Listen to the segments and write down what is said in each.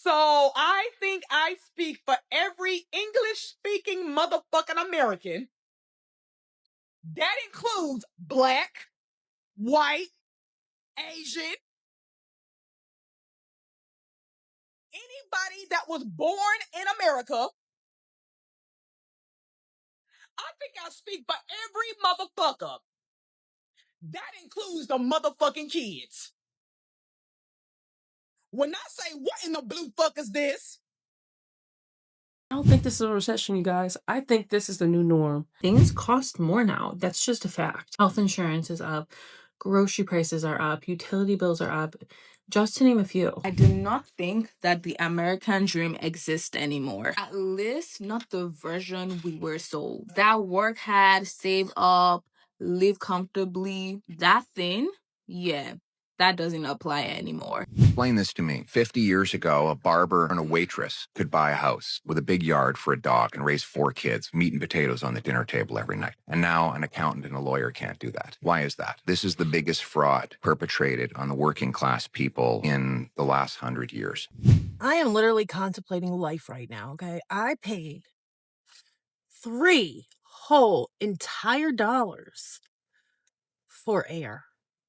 So I think I speak for every English speaking motherfucking American. That includes black, white, Asian, anybody that was born in America. I think I speak for every motherfucker. That includes the motherfucking kids. When I say, what in the blue fuck is this? I don't think this is a recession, you guys. I think this is the new norm. Things cost more now. That's just a fact. Health insurance is up. Grocery prices are up. Utility bills are up. Just to name a few. I do not think that the American dream exists anymore. At least not the version we were sold. That work hard, save up, live comfortably, that thing, yeah, that doesn't apply anymore. Explain this to me. 50 years ago, a barber and a waitress could buy a house with a big yard for a dog and raise 4 kids, meat and potatoes on the dinner table every night. And now an accountant and a lawyer can't do that. Why is that? This is the biggest fraud perpetrated on the working class people in the last 100 years. I am literally contemplating life right now, okay? I paid 3 whole entire dollars for air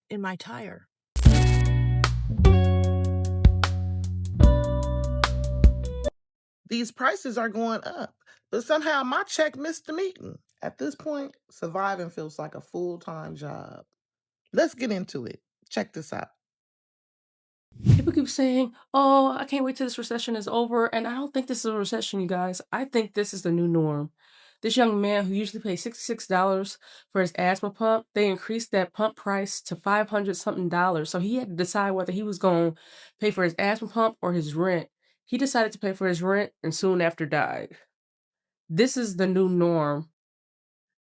in my tire. These prices are going up, but somehow my check missed the meeting. At this point, surviving feels like a full-time job. Let's get into it. Check this out. People keep saying, oh, I can't wait till this recession is over. And I don't think this is a recession, you guys. I think this is the new norm. This young man who usually pays $66 for his asthma pump, they increased that pump price to $500 something dollars. So he had to decide whether he was going to pay for his asthma pump or his rent. He decided to pay for his rent and soon after died. This is the new norm.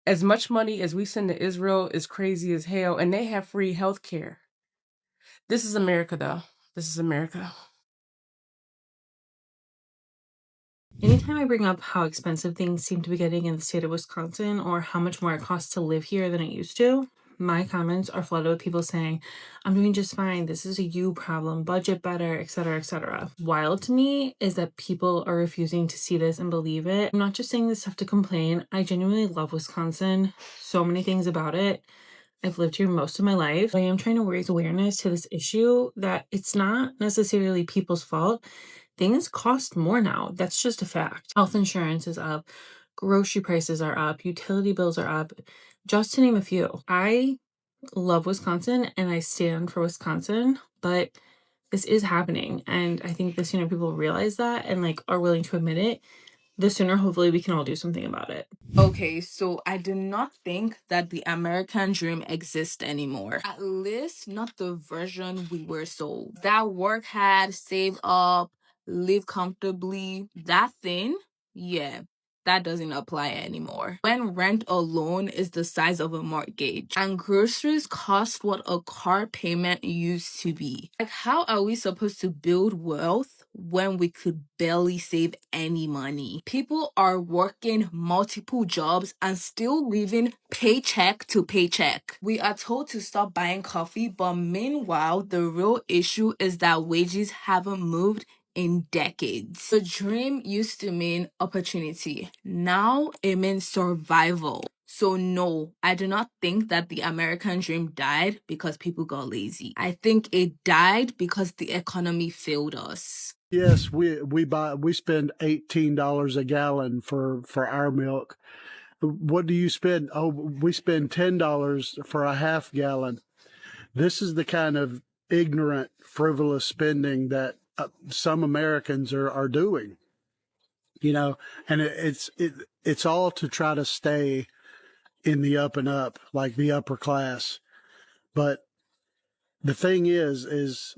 As much money as we send to Israel is crazy as hell, and they have free health care. This is America, though. This is America. Anytime I bring up how expensive things seem to be getting in the state of Wisconsin or how much more it costs to live here than it used to, my comments are flooded with people saying, I'm doing just fine. This is a you problem, budget better, etc., etc. Wild to me is that people are refusing to see this and believe it. I'm not just saying this stuff to complain. I genuinely love Wisconsin. So many things about it. I've lived here most of my life. I am trying to raise awareness to this issue that it's not necessarily people's fault. Things cost more now. That's just a fact. Health insurance is up. Grocery prices are up. Utility bills are up. Just to name a few. I love Wisconsin and I stand for Wisconsin, but this is happening. And I think the sooner people realize that and like are willing to admit it, the sooner hopefully we can all do something about it. Okay, so I do not think that the American dream exists anymore. At least not the version we were sold. That work hard, save up, live comfortably, that thing, yeah, that doesn't apply anymore. When rent alone is the size of a mortgage and groceries cost what a car payment used to be. Like, how are we supposed to build wealth when we could barely save any money? People are working multiple jobs and still living paycheck to paycheck. We are told to stop buying coffee, but meanwhile, the real issue is that wages haven't moved in decades. The dream used to mean opportunity. Now it means survival. So no, I do not think that the American dream died because people got lazy. I think it died because the economy failed us. Yes, we spend $18 a gallon for our milk. What do you spend? Oh, we spend $10 for a half gallon. This is the kind of ignorant, frivolous spending that some Americans are doing. You know, and it's all to try to stay in the up and up, like the upper class. But the thing is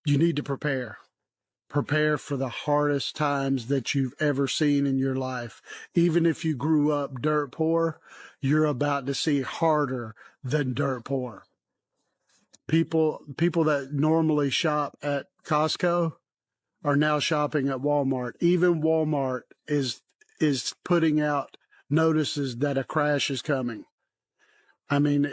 you need to prepare. Prepare for the hardest times that you've ever seen in your life. Even if you grew up dirt poor, you're about to see harder than dirt poor. People that normally shop at Costco are now shopping at Walmart. Even Walmart is putting out notices that a crash is coming. I mean,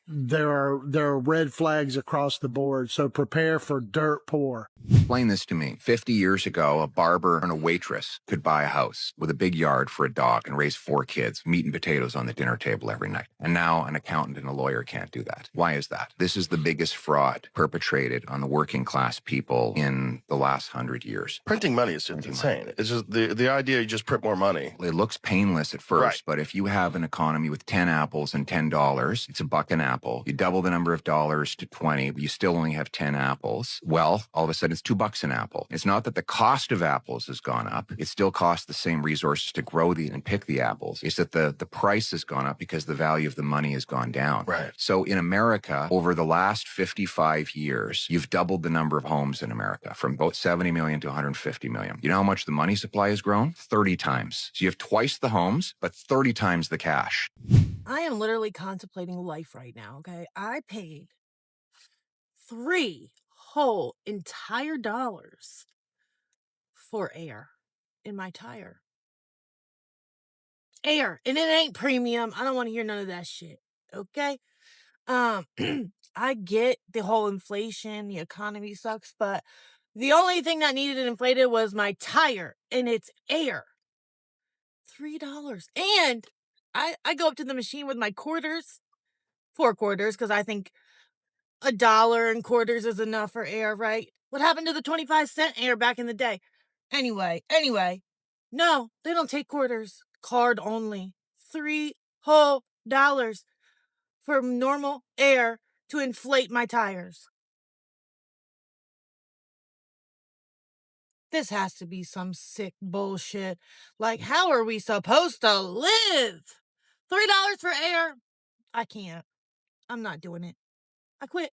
there are red flags across the board. So prepare for dirt poor. Explain this to me. 50 years ago, a barber and a waitress could buy a house with a big yard for a dog and raise 4 kids, meat and potatoes on the dinner table every night. And now an accountant and a lawyer can't do that. Why is that? This is the biggest fraud perpetrated on the working class people in the last 100 years. Printing money is just insane. It's just the idea you just print more money. It looks painless at first, Right. but if you have an economy with 10 apples and $10, it's $1 an apple. You double the number of dollars to 20, but you still only have 10 apples. Well, all of a sudden it's $2 an apple. It's not that the cost of apples has gone up. It still costs the same resources to grow and pick the apples. It's that the price has gone up because the value of the money has gone down. Right. So in America, over the last 55 years, you've doubled the number of homes in America from about 70 million to 150 million. You know how much the money supply has grown? 30 times. So you have twice the homes, but 30 times the cash. I am literally contemplating life right now, okay? I paid 3 whole entire dollars for air in my tire. Air, and it ain't premium. I don't want to hear none of that shit, okay? I get the whole inflation, the economy sucks, but the only thing that needed inflated was my tire, and it's air. $3. And I go up to the machine with my quarters, 4 quarters, because I think $1 and quarters is enough for air, right? What happened to the 25-cent air back in the day? Anyway, no, they don't take quarters. Card only. 3 whole dollars for normal air to inflate my tires. This has to be some sick bullshit. Like, how are we supposed to live? $3 for air? I can't. I'm not doing it. I quit.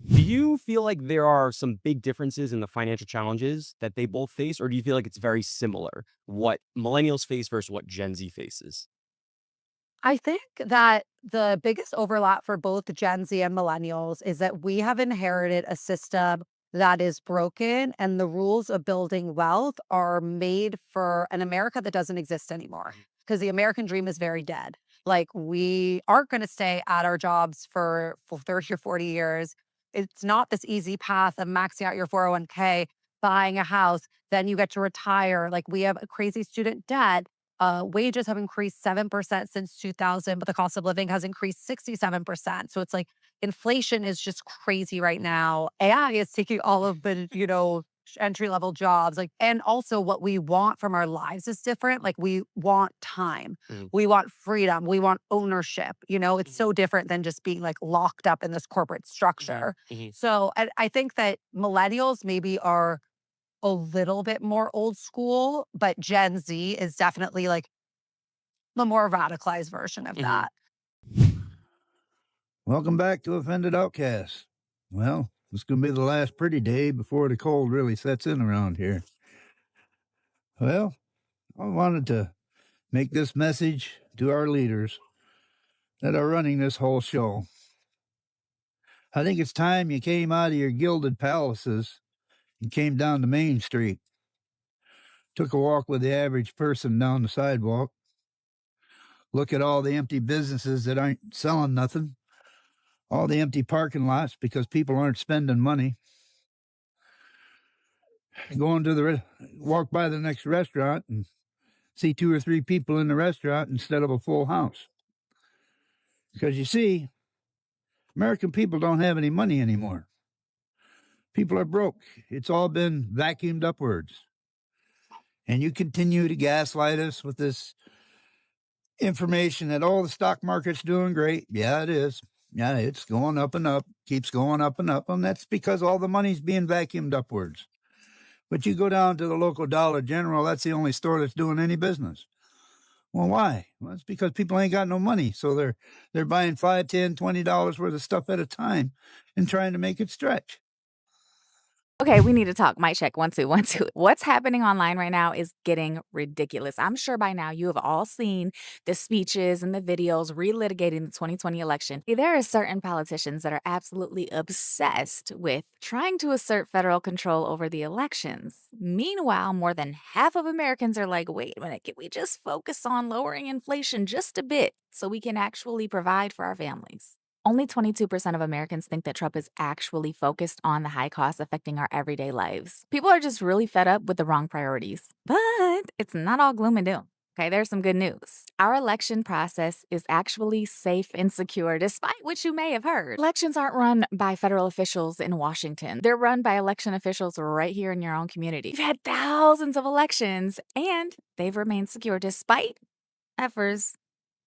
Do you feel like there are some big differences in the financial challenges that they both face, or do you feel like it's very similar, what millennials face versus what Gen Z faces? I think that the biggest overlap for both Gen Z and millennials is that we have inherited a system that is broken, and the rules of building wealth are made for an America that doesn't exist anymore. Because the American dream is very dead. Like, we aren't going to stay at our jobs for 30 or 40 years. It's not this easy path of maxing out your 401k, buying a house, then you get to retire. Like, we have a crazy student debt. Wages have increased 7% since 2000, but the cost of living has increased 67%. So it's like inflation is just crazy right now. AI is taking all of the, entry level jobs. Like, and also what we want from our lives is different. Like, we want time, we want freedom, we want ownership. It's so different than just being like locked up in this corporate structure. So I think that millennials maybe are a little bit more old school, but Gen Z is definitely like the more radicalized version of that. Welcome back to Offended Outcast. Well, it's going to be the last pretty day before the cold really sets in around here. Well, I wanted to make this message to our leaders that are running this whole show. I think it's time you came out of your gilded palaces and came down to Main Street. Took a walk with the average person down the sidewalk. Look at all the empty businesses that aren't selling nothing. All the empty parking lots because people aren't spending money. Going to walk by the next restaurant and see 2 or 3 people in the restaurant instead of a full house. Because you see, American people don't have any money anymore. People are broke. It's all been vacuumed upwards. And you continue to gaslight us with this information that, the stock market's doing great. Yeah, it is. Yeah, it's going up and up, keeps going up and up. And that's because all the money's being vacuumed upwards. But you go down to the local Dollar General, that's the only store that's doing any business. Well, why? Well, it's because people ain't got no money. So they're buying $5, $10, $20 worth of stuff at a time and trying to make it stretch. Okay, we need to talk. Mic check. 1, 2, 1, 2. What's happening online right now is getting ridiculous. I'm sure by now you have all seen the speeches and the videos relitigating the 2020 election. There are certain politicians that are absolutely obsessed with trying to assert federal control over the elections. Meanwhile, more than half of Americans are like, wait a minute, can we just focus on lowering inflation just a bit so we can actually provide for our families? Only 22% of Americans think that Trump is actually focused on the high costs affecting our everyday lives. People are just really fed up with the wrong priorities. But it's not all gloom and doom. Okay, there's some good news. Our election process is actually safe and secure, despite what you may have heard. Elections aren't run by federal officials in Washington. They're run by election officials right here in your own community. We've had thousands of elections, and they've remained secure despite efforts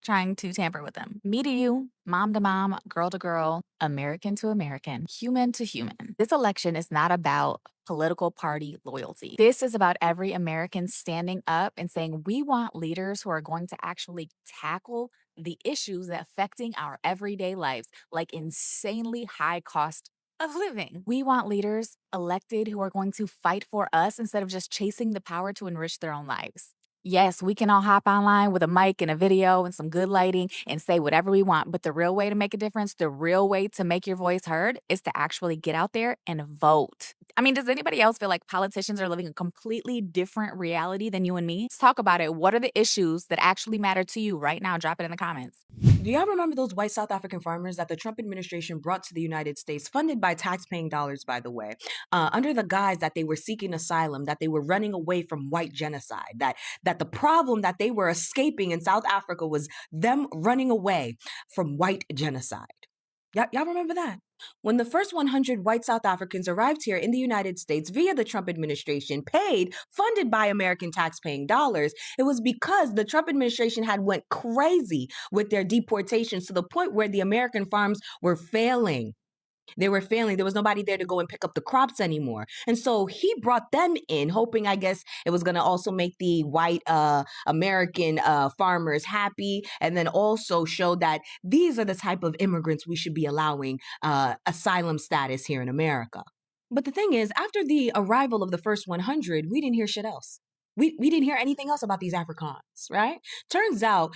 trying to tamper with them. Me to you, mom to mom, girl to girl, American to American, human to human. This election is not about political party loyalty. This is about every American standing up and saying, we want leaders who are going to actually tackle the issues that affecting our everyday lives, like insanely high cost of living. We want leaders elected who are going to fight for us instead of just chasing the power to enrich their own lives. Yes, we can all hop online with a mic and a video and some good lighting and say whatever we want. But the real way to make a difference, the real way to make your voice heard is to actually get out there and vote. I mean, does anybody else feel like politicians are living a completely different reality than you and me? Let's talk about it. What are the issues that actually matter to you right now? Drop it in the comments. Do y'all remember those white South African farmers that the Trump administration brought to the United States, funded by tax-paying dollars, by the way, under the guise that they were seeking asylum, that they were running away from white genocide, that the problem that they were escaping in South Africa was them running away from white genocide? Y'all remember that? When the first 100 white South Africans arrived here in the United States via the Trump administration, funded by American tax-paying dollars, it was because the Trump administration had went crazy with their deportations to the point where the American farms were failing. They were failing. There was nobody there to go and pick up the crops anymore. And so he brought them in, hoping, I guess, it was going to also make the white American farmers happy, and then also show that these are the type of immigrants we should be allowing asylum status here in America. But the thing is, after the arrival of the first 100, we didn't hear shit else. We didn't hear anything else about these Afrikaans, right? Turns out,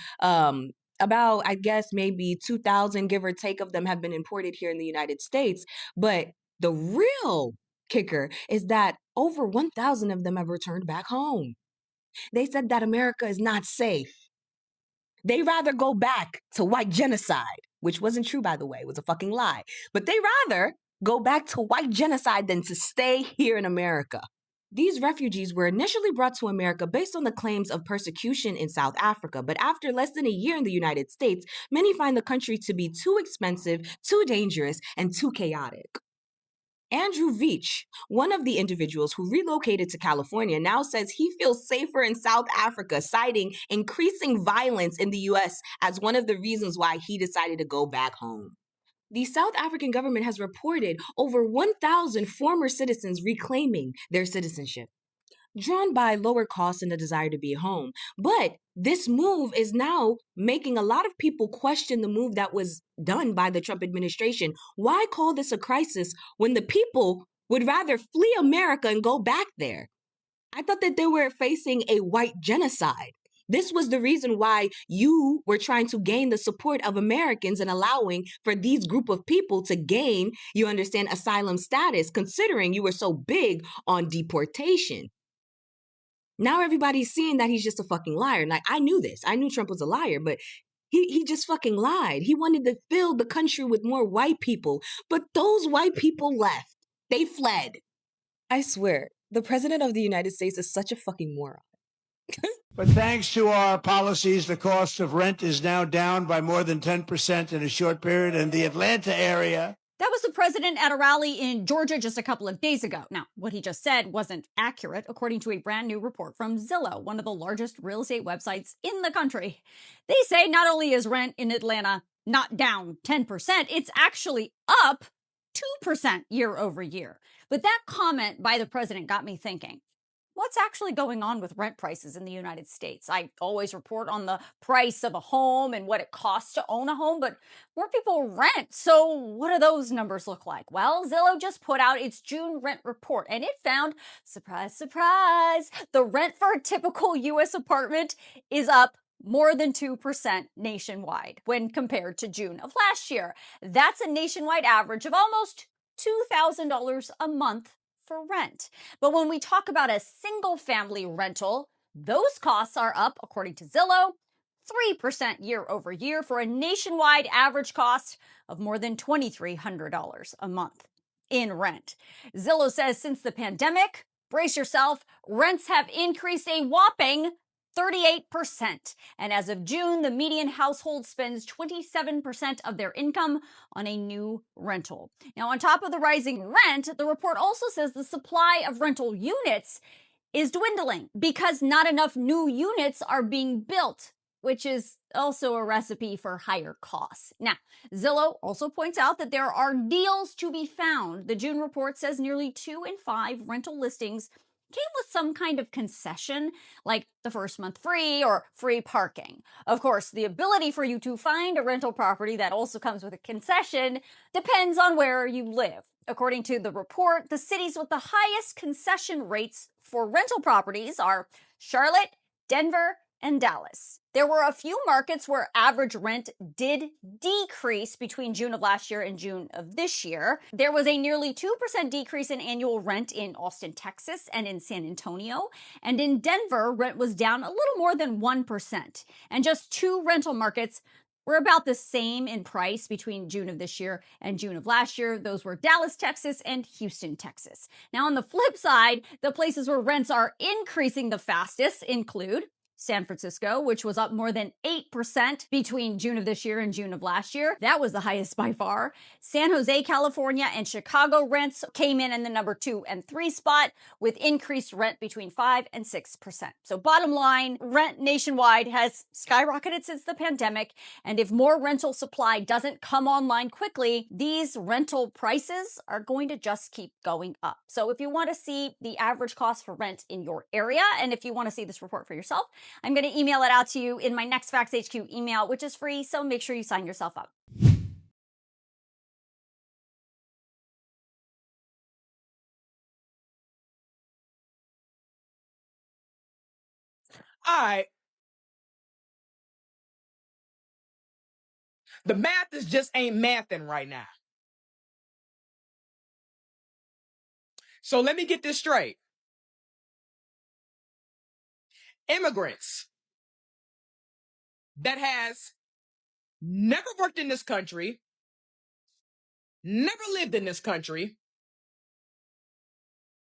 about, I guess, maybe 2,000, give or take, of them have been imported here in the United States. But the real kicker is that over 1,000 of them have returned back home. They said that America is not safe. They rather go back to white genocide, which wasn't true, by the way. It was a fucking lie. But they rather go back to white genocide than to stay here in America. These refugees were initially brought to America based on the claims of persecution in South Africa, but after less than a year in the United States, many find the country to be too expensive, too dangerous, and too chaotic. Andrew Veach, one of the individuals who relocated to California, now says he feels safer in South Africa, citing increasing violence in the U.S. as one of the reasons why he decided to go back home. The South African government has reported over 1,000 former citizens reclaiming their citizenship, drawn by lower costs and the desire to be home. But this move is now making a lot of people question the move that was done by the Trump administration. Why call this a crisis when the people would rather flee America and go back there? I thought that they were facing a white genocide. This was the reason why you were trying to gain the support of Americans and allowing for these group of people to gain, you understand, asylum status, considering you were so big on deportation. Now everybody's seeing that he's just a fucking liar. Like, I knew this. I knew Trump was a liar, but he just fucking lied. He wanted to fill the country with more white people, but those white people left. They fled. I swear, the president of the United States is such a fucking moron. But thanks to our policies, the cost of rent is now down by more than 10% in a short period in the Atlanta area. That was the president at a rally in Georgia just a couple of days ago. Now, what he just said wasn't accurate, according to a brand new report from Zillow, one of the largest real estate websites in the country. They say not only is rent in Atlanta not down 10%, it's actually up 2% year over year. But that comment by the president got me thinking, what's actually going on with rent prices in the United States. I always report on the price of a home and what it costs to own a home, but more people rent. So, what do those numbers look like? Well, Zillow just put out its June rent report, and it found, surprise, surprise, the rent for a typical US apartment is up more than 2% nationwide when compared to June of last year. That's a nationwide average of almost $2,000 a month for rent. But when we talk about a single family rental, those costs are up, according to Zillow, 3% year over year for a nationwide average cost of more than $2,300 a month in rent. Zillow says since the pandemic, brace yourself, rents have increased a whopping 38%. And as of June, the median household spends 27% of their income on a new rental. Now, on top of the rising rent, the report also says the supply of rental units is dwindling because not enough new units are being built, which is also a recipe for higher costs. Now, Zillow also points out that there are deals to be found. The June report says nearly 2 in 5 rental listings came with some kind of concession, like the first month free or free parking. Of course, the ability for you to find a rental property that also comes with a concession depends on where you live. According to the report, the cities with the highest concession rates for rental properties are Charlotte, Denver, and Dallas. There were a few markets where average rent did decrease between June of last year and June of this year. There was a nearly 2% decrease in annual rent in Austin, Texas, and in San Antonio. And in Denver, rent was down a little more than 1%. And just 2 rental markets were about the same in price between June of this year and June of last year. Those were Dallas, Texas, and Houston, Texas. Now, on the flip side, the places where rents are increasing the fastest include San Francisco, which was up more than 8% between June of this year and June of last year. That was the highest by far. San Jose, California, and Chicago rents came in the number 2 and 3 spot with increased rent between 5 and 6%. So bottom line, rent nationwide has skyrocketed since the pandemic. And if more rental supply doesn't come online quickly, these rental prices are going to just keep going up. So if you want to see the average cost for rent in your area, and if you want to see this report for yourself, I'm going to email it out to you in my next Facts HQ email, which is free, so make sure you sign yourself up. All right. The math is just ain't mathing right now. So let me get this straight. Immigrants that has never worked in this country, never lived in this country,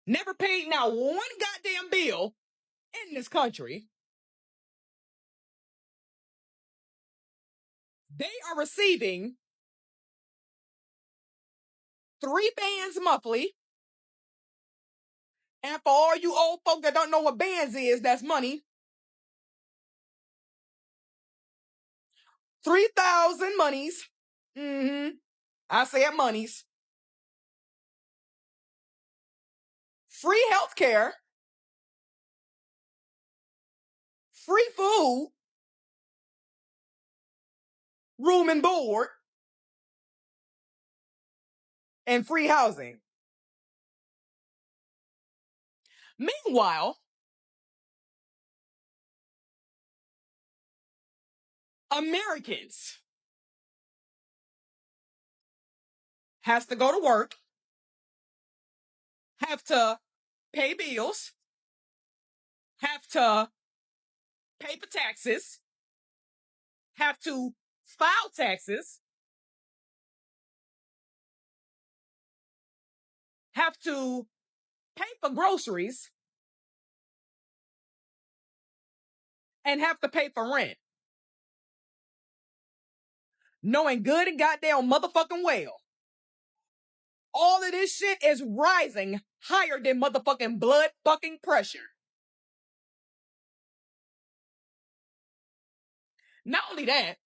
never paid now one goddamn bill in this country, they are receiving 3 bands monthly. And for all you old folk that don't know what bands is, that's money. 3,000 monies. I said monies. Free health care. Free food. Room and board. And free housing. Meanwhile, Americans has to go to work, have to pay bills, have to pay for taxes, have to file taxes, have to pay for groceries, and have to pay for rent. Knowing good and goddamn motherfucking well, all of this shit is rising higher than motherfucking blood fucking pressure. Not only that,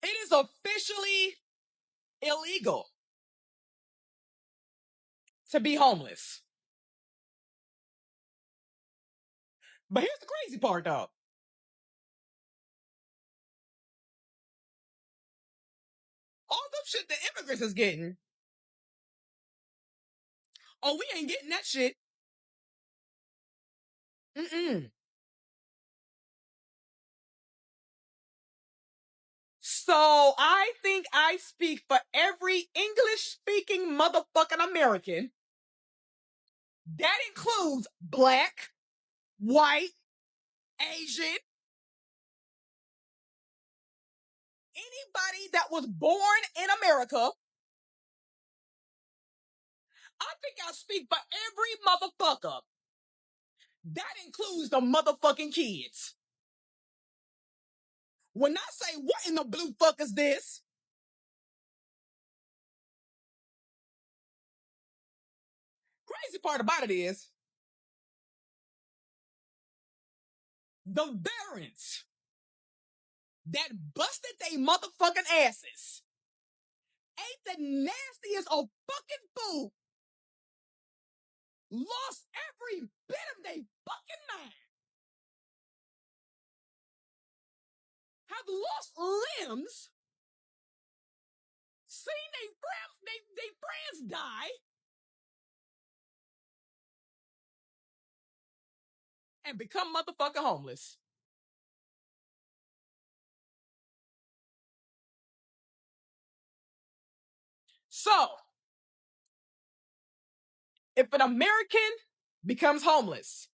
it is officially illegal to be homeless. But here's the crazy part, though. All the shit the immigrants is getting, oh, we ain't getting that shit. Mm-mm. So I think I speak for every English-speaking motherfucking American. That includes black, white, Asian, anybody that was born in America. I think I speak for every motherfucker. That includes the motherfucking kids. When I say, what in the blue fuck is this? Crazy part about it is, the veterans that busted they motherfucking asses ate the nastiest of fucking food, lost every bit of their fucking mind, have lost limbs, seen they friends die, and become motherfucking homeless. So, if an American becomes homeless,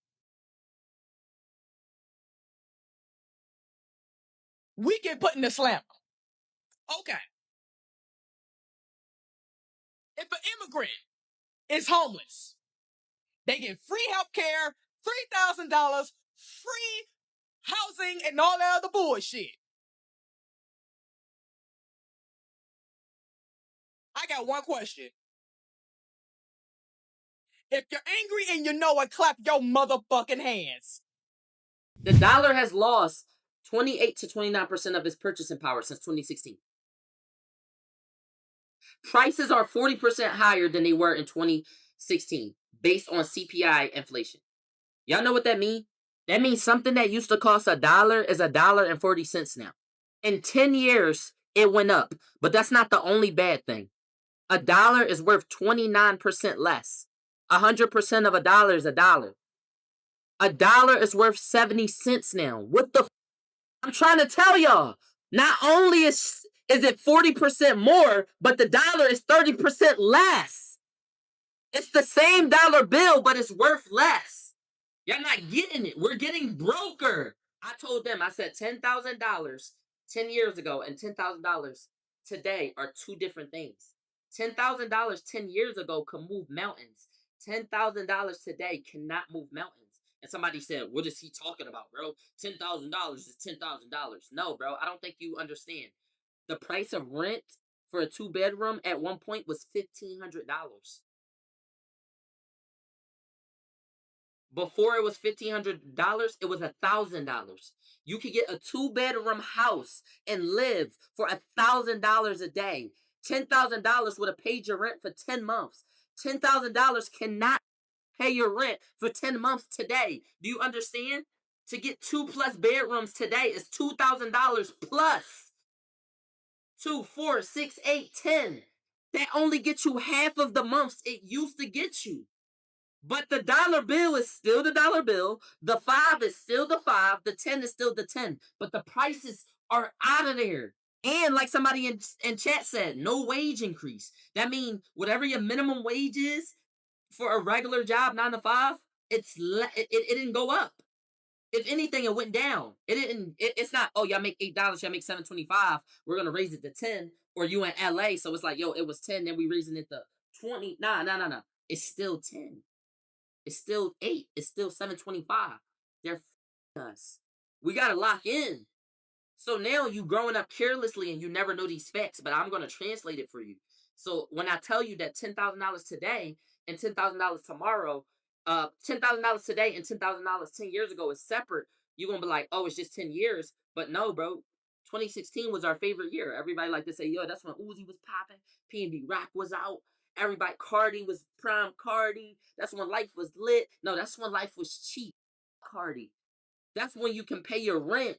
we get put in the slammer. Okay. If an immigrant is homeless, they get free health care, $3,000, free housing, and all that other bullshit. I got one question. If you're angry and you know it, clap your motherfucking hands. The dollar has lost 28 to 29% of its purchasing power since 2016. Prices are 40% higher than they were in 2016 based on CPI inflation. Y'all know what that means? That means something that used to cost $1 is $1.40 now. In 10 years, it went up, but that's not the only bad thing. $1 is worth 29% less. 100% of $1 is $1. $1 is worth 70 cents now. What the I'm trying to tell y'all. Not only is it 40% more, but the dollar is 30% less. It's the same dollar bill, but it's worth less. Y'all not getting it. We're getting broker. I told them, I said $10,000 10 years ago and $10,000 today are two different things. $10,000 10 years ago could move mountains. $10,000 today cannot move mountains. And somebody said, what is he talking about, bro? $10,000 is $10,000. No, bro, I don't think you understand. The price of rent for a 2-bedroom at one point was $1,500. Before it was $1,500, it was $1,000. You could get a 2-bedroom house and live for $1,000 a day. $10,000 would have paid your rent for 10 months. $10,000 cannot pay your rent for 10 months today. Do you understand? To get 2+ bedrooms today is $2,000 plus. 2, 4, 6, 8, 10. That only gets you half of the months it used to get you. But the dollar bill is still the dollar bill. The 5 is still the 5. The 10 is still the 10. But the prices are out of there. And like somebody in chat said, no wage increase. That means whatever your minimum wage is for a regular job, 9 to 5, it didn't go up. If anything, it went down. It's not, oh, y'all make $8, y'all make $7.25. We're gonna raise it to 10. Or you in LA, so it's like, yo, it was 10, then we raising it to 20. Nah. It's still 10. It's still 8. It's still 7.25. They're us. We gotta lock in. So now you growing up carelessly and you never know these facts, but I'm gonna translate it for you. So when I tell you that $10,000 today and $10,000 tomorrow, $10,000 today and $10,000 10 years ago is separate, you're gonna be like, oh, it's just 10 years. But no, bro. 2016 was our favorite year. Everybody like to say, yo, that's when Uzi was popping, P&B Rock was out. Everybody, Cardi was prime Cardi. That's when life was lit. No, that's when life was cheap. Cardi. That's when you can pay your rent.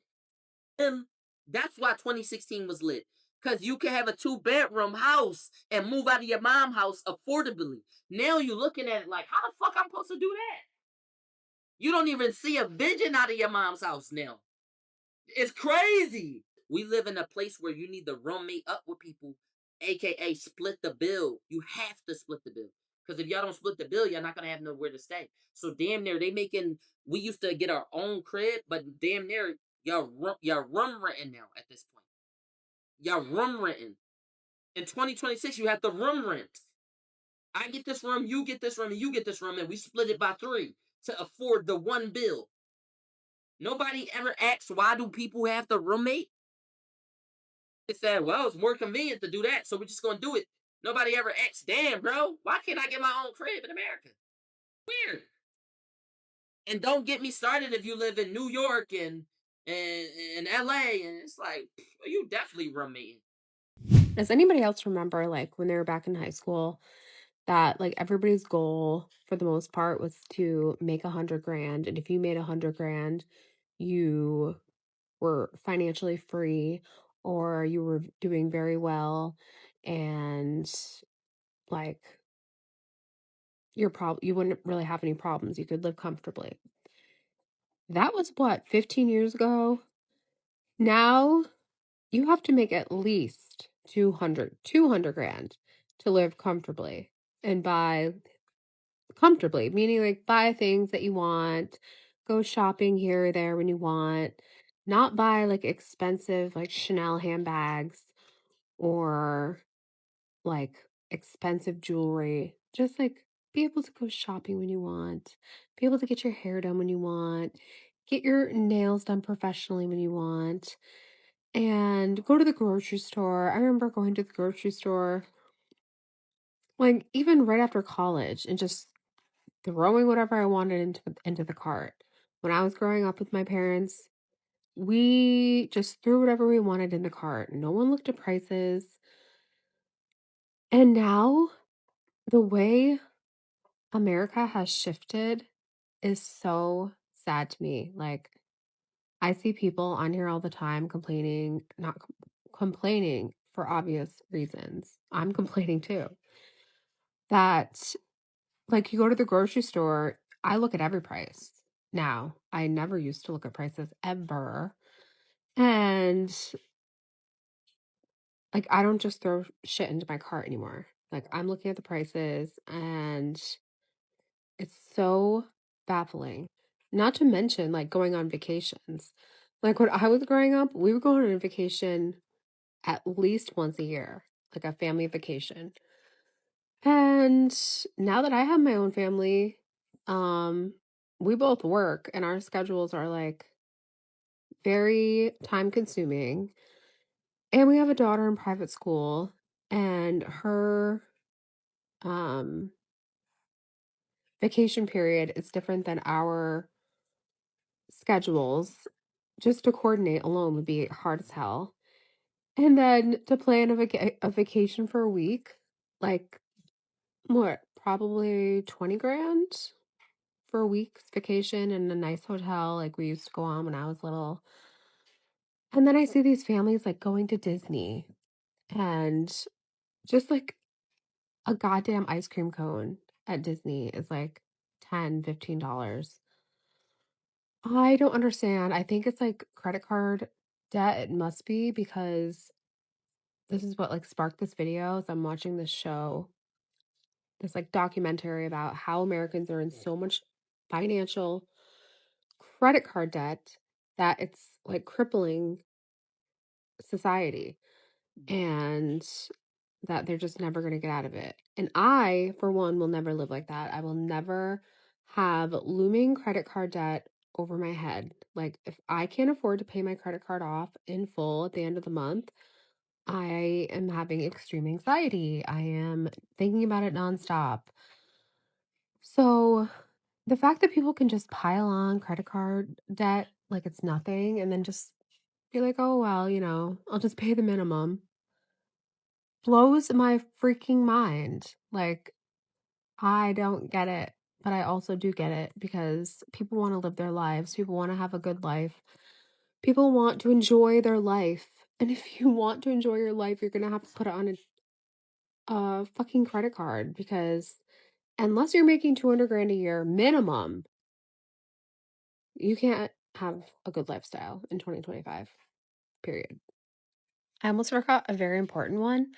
That's why 2016 was lit. Because you can have a 2-bedroom house and move out of your mom's house affordably. Now you're looking at it like, how the fuck I'm supposed to do that? You don't even see a vision out of your mom's house now. It's crazy. We live in a place where you need to roommate up with people, aka split the bill. You have to split the bill. Because if y'all don't split the bill, you're not gonna have nowhere to stay. So damn near they making. We used to get our own crib, but damn near y'all room renting now at this point. Y'all room renting. In 2026, you have to room rent. I get this room, you get this room, and you get this room, and we split it by 3 to afford the one bill. Nobody ever asks why do people have to roommate? They said, well, it's more convenient to do that, so we're just gonna do it. Nobody ever asks, damn, bro, why can't I get my own crib in America? Weird. And don't get me started if you live in New York and LA, and it's like, you definitely roommating. Does anybody else remember, like, when they were back in high school, that like everybody's goal for the most part was to make 100 grand, and if you made 100 grand, you were financially free, or you were doing very well, and like you wouldn't really have any problems. You could live comfortably. That was what, 15 years ago? Now you have to make at least 200 grand to live comfortably, and buy comfortably, meaning like buy things that you want, go shopping here or there when you want, not buy like expensive like Chanel handbags or like expensive jewelry. Just like be able to go shopping when you want, be able to get your hair done when you want, get your nails done professionally when you want, and go to the grocery store. I remember going to the grocery store like even right after college and just throwing whatever I wanted into the cart. When I was growing up with my parents, we just threw whatever we wanted in the cart. No one looked at prices. And now the way America has shifted is so sad to me. Like I see people on here all the time complaining, not complaining for obvious reasons. I'm complaining too. That like you go to the grocery store, I look at every price now. I never used to look at prices ever. And like I don't just throw shit into my cart anymore. Like I'm looking at the prices, and it's so baffling. Not to mention like going on vacations. Like when I was growing up, we were going on a vacation at least once a year, like a family vacation. And now that I have my own family, um, we both work and our schedules are like very time consuming. And we have a daughter in private school, and her um vacation period is different than our schedules. Just to coordinate alone would be hard as hell. And then to plan a vacation for a week, like what, probably 20 grand for a week's vacation in a nice hotel like we used to go on when I was little. And then I see these families like going to Disney, and just like a goddamn ice cream cone at Disney is like $10, $15. I don't understand. I think it's like credit card debt. It must be, because this is what like sparked this video. So I'm watching this show, this like documentary about how Americans are in so much financial credit card debt that it's like crippling society, and that they're just never going to get out of it. And I, for one, will never live like that. I will never have looming credit card debt over my head. Like, if I can't afford to pay my credit card off in full at the end of the month, I am having extreme anxiety. I am thinking about it nonstop. So, the fact that people can just pile on credit card debt like it's nothing, and then just be like, oh, well, I'll just pay the minimum. blows my freaking mind. Like, I don't get it, but I also do get it because people want to live their lives. People want to have a good life. People want to enjoy their life. And if you want to enjoy your life, you're going to have to put it on a fucking credit card because unless you're making 200 grand a year minimum, you can't have a good lifestyle in 2025. Period. I almost forgot a very important one.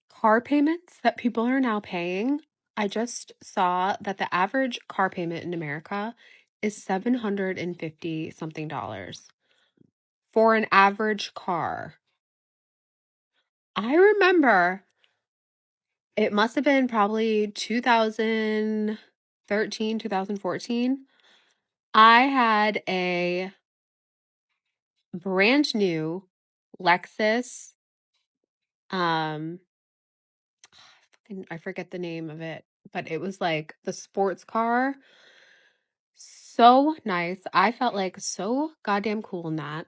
Car payments that people are now paying. I just saw that the average car payment in America is $750 something for an average car. I remember it must have been probably 2013, 2014. I had a brand new Lexus. Um, I forget the name of it, but it was like the sports car. So nice. I felt like so goddamn cool in that.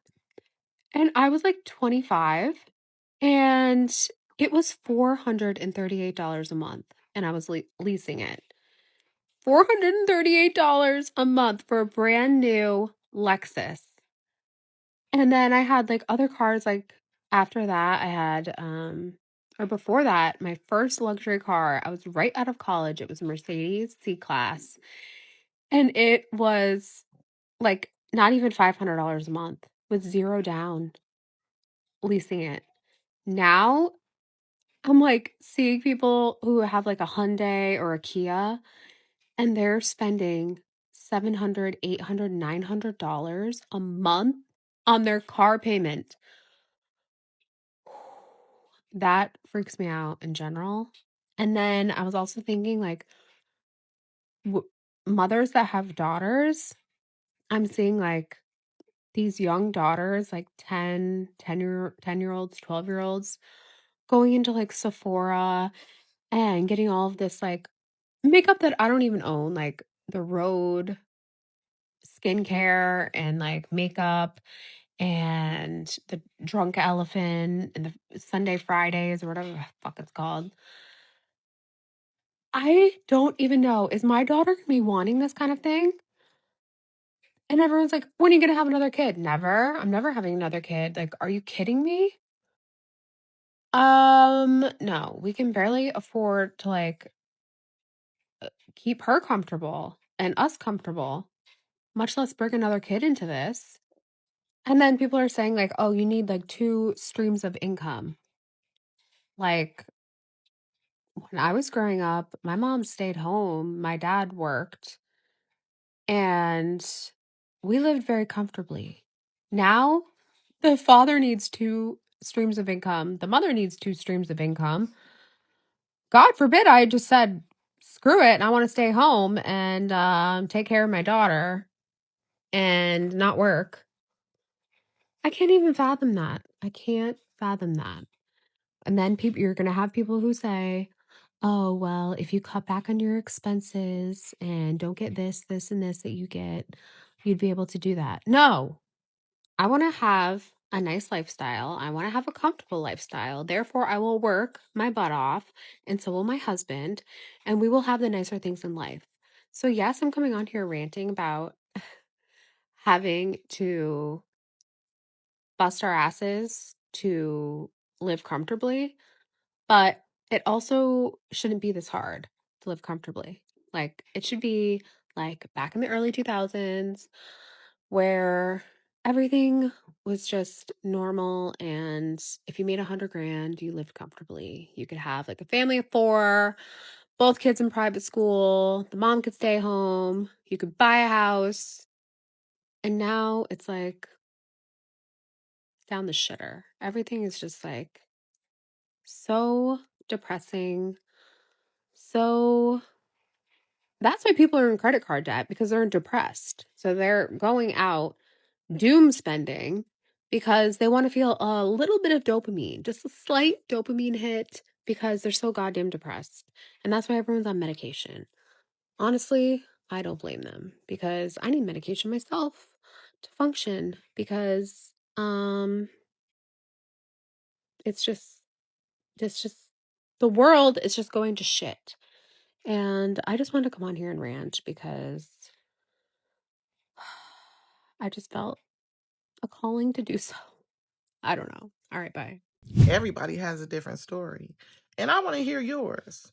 And I was like 25 and it was $438 a month and I was leasing it. $438 a month for a brand new Lexus. And then I had like other cars like after that I had or before that my first luxury car. I was right out of college. It was a Mercedes C-Class and it was like not even $500 a month with zero down leasing it. Now I'm like seeing people who have like a Hyundai or a Kia and they're spending $700, $800, $900 a month on their car payment. That freaks me out in general. And then I was also thinking like mothers that have daughters, I'm seeing like these young daughters, like 10-year-olds, 12-year-olds, going into like Sephora and getting all of this like makeup that I don't even own, like the Rhode skincare and like makeup and the Drunk Elephant and the Sunday Fridays or whatever the fuck it's called. I don't even know. Is my daughter gonna be wanting this kind of thing? And everyone's like, when are you gonna have another kid? Never. I'm never having another kid. Like, are you kidding me? No, we can barely afford to like keep her comfortable and us comfortable, much less bring another kid into this. And then people are saying like, oh, you need like two streams of income. Like when I was growing up, my mom stayed home, my dad worked, and we lived very comfortably. Now, the father needs two streams of income, the mother needs two streams of income. God forbid I just said, screw it, and I want to stay home and take care of my daughter and not work. I can't even fathom that. I can't fathom that. And then you're going to have people who say, oh, well, if you cut back on your expenses and don't get this, this, and this that you get, you'd be able to do that. No, I want to have a nice lifestyle. I want to have a comfortable lifestyle. Therefore, I will work my butt off, and so will my husband, and we will have the nicer things in life. So, yes, I'm coming on here ranting about having to bust our asses to live comfortably, but it also shouldn't be this hard to live comfortably. Like, it should be like back in the early 2000s where everything was just normal. And if you made 100 grand, you lived comfortably. You could have like a family of four, both kids in private school, the mom could stay home, you could buy a house. And now it's like down the shitter. Everything is just like so depressing. So that's why people are in credit card debt because they're depressed. So they're going out doom spending because they want to feel a little bit of dopamine, just a slight dopamine hit because they're so goddamn depressed. And that's why everyone's on medication. Honestly, I don't blame them because I need medication myself to function because it's just the world is just going to shit. And I just wanted to come on here and rant because I just felt a calling to do so. I don't know. All right, bye. Everybody has a different story, and I want to hear yours.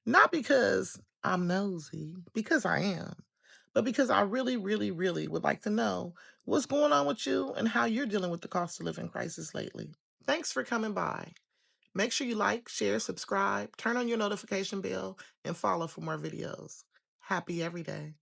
Not because I'm nosy, because I am, but because I really, really, really would like to know what's going on with you and how you're dealing with the cost of living crisis lately. Thanks for coming by. Make sure you like, share, subscribe, turn on your notification bell, and follow for more videos. Happy every day.